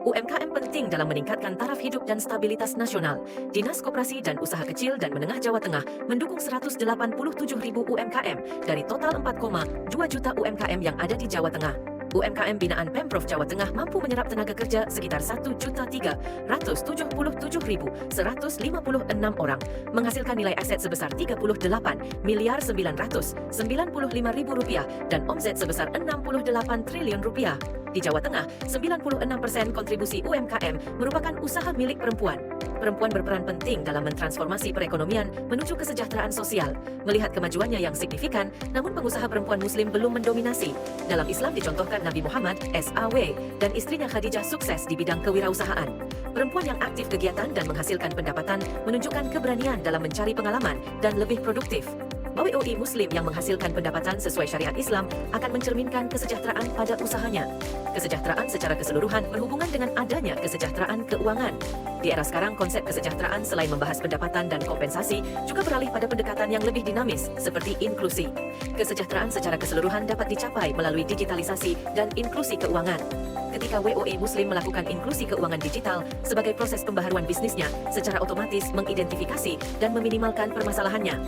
UMKM penting dalam meningkatkan taraf hidup dan stabilitas nasional. Dinas Koperasi dan Usaha Kecil dan Menengah Jawa Tengah mendukung 187.000 UMKM dari total 4,2 juta UMKM yang ada di Jawa Tengah. UMKM binaan Pemprov Jawa Tengah mampu menyerap tenaga kerja sekitar 1.377.156 orang, menghasilkan nilai aset sebesar Rp38.995.000 dan omset sebesar Rp68 triliun. Di Jawa Tengah, 96% kontribusi UMKM merupakan usaha milik perempuan. Perempuan berperan penting dalam mentransformasi perekonomian menuju kesejahteraan sosial. Melihat kemajuannya yang signifikan, namun pengusaha perempuan Muslim belum mendominasi. Dalam Islam dicontohkan Nabi Muhammad, SAW, dan istrinya Khadijah sukses di bidang kewirausahaan. Perempuan yang aktif kegiatan dan menghasilkan pendapatan menunjukkan keberanian dalam mencari pengalaman dan lebih produktif. WOI Muslim yang menghasilkan pendapatan sesuai syariat Islam akan mencerminkan kesejahteraan pada usahanya. Kesejahteraan secara keseluruhan berhubungan dengan adanya kesejahteraan keuangan. Di era sekarang, konsep kesejahteraan selain membahas pendapatan dan kompensasi juga beralih pada pendekatan yang lebih dinamis seperti inklusi. Kesejahteraan secara keseluruhan dapat dicapai melalui digitalisasi dan inklusi keuangan. Ketika WOE Muslim melakukan inklusi keuangan digital sebagai proses pembaharuan bisnisnya, secara otomatis mengidentifikasi dan meminimalkan permasalahannya.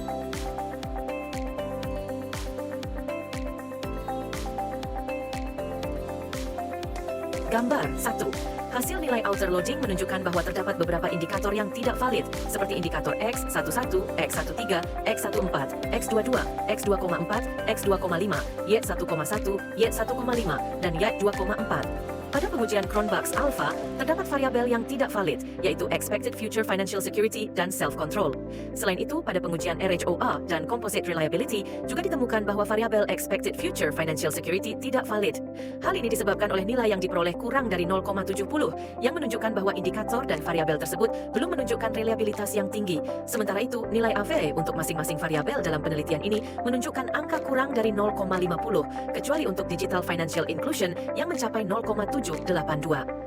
Gambar 1. Hasil nilai outer loading menunjukkan bahwa terdapat beberapa indikator yang tidak valid, seperti indikator X11, X13, X14, X22, X2,4, X2,5, Y1,1, Y1,5, dan Y2,4. Pada pengujian Cronbach's Alpha, terdapat variabel yang tidak valid, yaitu Expected Future Financial Security dan Self-Control. Selain itu, pada pengujian RHOA dan Composite Reliability, juga ditemukan bahwa variabel Expected Future Financial Security tidak valid. Hal ini disebabkan oleh nilai yang diperoleh kurang dari 0,70, yang menunjukkan bahwa indikator dan variabel tersebut belum menunjukkan reliabilitas yang tinggi. Sementara itu, nilai AVE untuk masing-masing variabel dalam penelitian ini menunjukkan angka kurang dari 0,50, kecuali untuk Digital Financial Inclusion yang mencapai 0,782.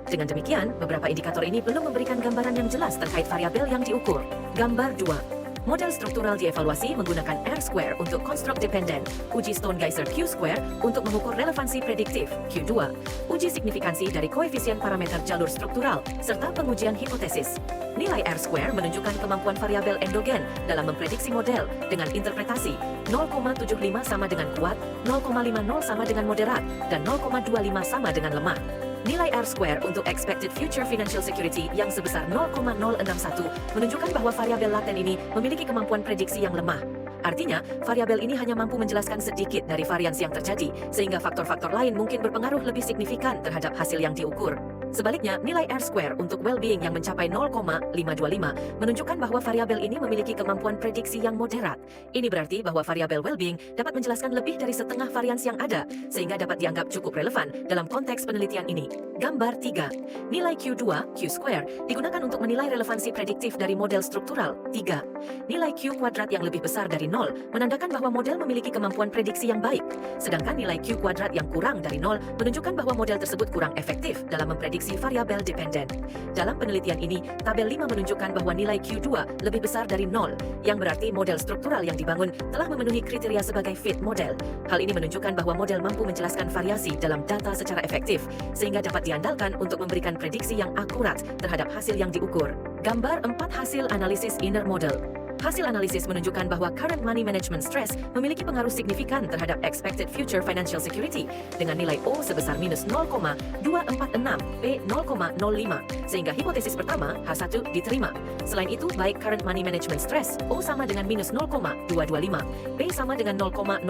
Dengan demikian, beberapa indikator ini belum memberikan gambaran yang jelas terkait variabel yang diukur. Gambar 2. Model struktural dievaluasi menggunakan R-square untuk construct dependent, uji Stone-Geiser Q-square untuk mengukur relevansi prediktif Q2, uji signifikansi dari koefisien parameter jalur struktural, serta pengujian hipotesis. Nilai R-square menunjukkan kemampuan variabel endogen dalam memprediksi model dengan interpretasi 0,75 sama dengan kuat, 0,50 sama dengan moderat, dan 0,25 sama dengan lemah. Nilai R-square untuk Expected Future Financial Security yang sebesar 0,061 menunjukkan bahwa variabel laten ini memiliki kemampuan prediksi yang lemah. Artinya, variabel ini hanya mampu menjelaskan sedikit dari variansi yang terjadi, sehingga faktor-faktor lain mungkin berpengaruh lebih signifikan terhadap hasil yang diukur. Sebaliknya, nilai R-square untuk well-being yang mencapai 0,525 menunjukkan bahwa variabel ini memiliki kemampuan prediksi yang moderat. Ini berarti bahwa variabel well-being dapat menjelaskan lebih dari setengah variansi yang ada, sehingga dapat dianggap cukup relevan dalam konteks penelitian ini. Gambar 3. Nilai Q2, Q-square, digunakan untuk menilai relevansi prediktif dari model struktural. 3. Nilai Q kuadrat yang lebih besar dari 0 menandakan bahwa model memiliki kemampuan prediksi yang baik. Sedangkan nilai Q kuadrat yang kurang dari 0 menunjukkan bahwa model tersebut kurang efektif dalam memprediksi variabel dependen. Dalam penelitian ini, tabel 5 menunjukkan bahwa nilai Q2 lebih besar dari 0, yang berarti model struktural yang dibangun telah memenuhi kriteria sebagai fit model. Hal ini menunjukkan bahwa model mampu menjelaskan variasi dalam data secara efektif, sehingga dapat diandalkan untuk memberikan prediksi yang akurat terhadap hasil yang diukur. Gambar 4. Hasil analisis inner model. Hasil analisis menunjukkan bahwa current money management stress memiliki pengaruh signifikan terhadap expected future financial security dengan nilai O sebesar minus 0,246 P 0,05, sehingga hipotesis pertama H1 diterima. Selain itu, baik current money management stress O sama dengan minus 0,225, P sama dengan 0,021,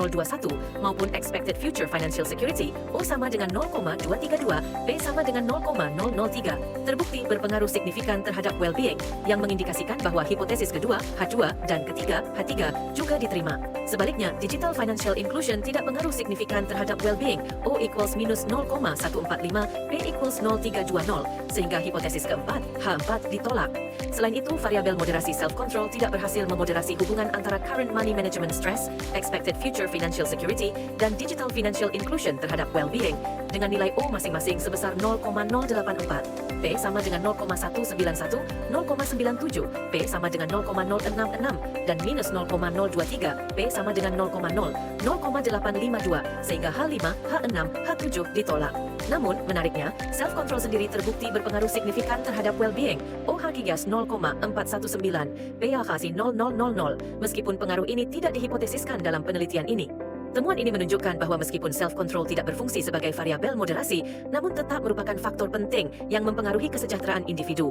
maupun expected future financial security O sama dengan 0,232, P sama dengan 0,003, terbukti berpengaruh signifikan terhadap well-being, yang mengindikasikan bahwa hipotesis kedua H2 dan ketiga H3 juga diterima. Sebaliknya, digital financial inclusion tidak pengaruh signifikan terhadap well-being, O equals minus 0,145, P equals 0,320, sehingga hipotesis keempat H4 ditolak. Selain itu, variabel moderasi self-control tidak berhasil memoderasi hubungan antara current money management stress, expected future financial security, dan digital financial inclusion terhadap well-being, dengan nilai O masing-masing sebesar 0,084, P sama dengan 0,191, 0,97, P sama dengan 0,066, dan minus 0,023, P sama dengan 0,852 sehingga H5, H6, H7 ditolak. Namun, menariknya, self-control sendiri terbukti berpengaruh signifikan terhadap well-being, OH Gigas 0,419, PHC 0000, meskipun pengaruh ini tidak dihipotesiskan dalam penelitian ini. Temuan ini menunjukkan bahwa meskipun self-control tidak berfungsi sebagai variabel moderasi, namun tetap merupakan faktor penting yang mempengaruhi kesejahteraan individu.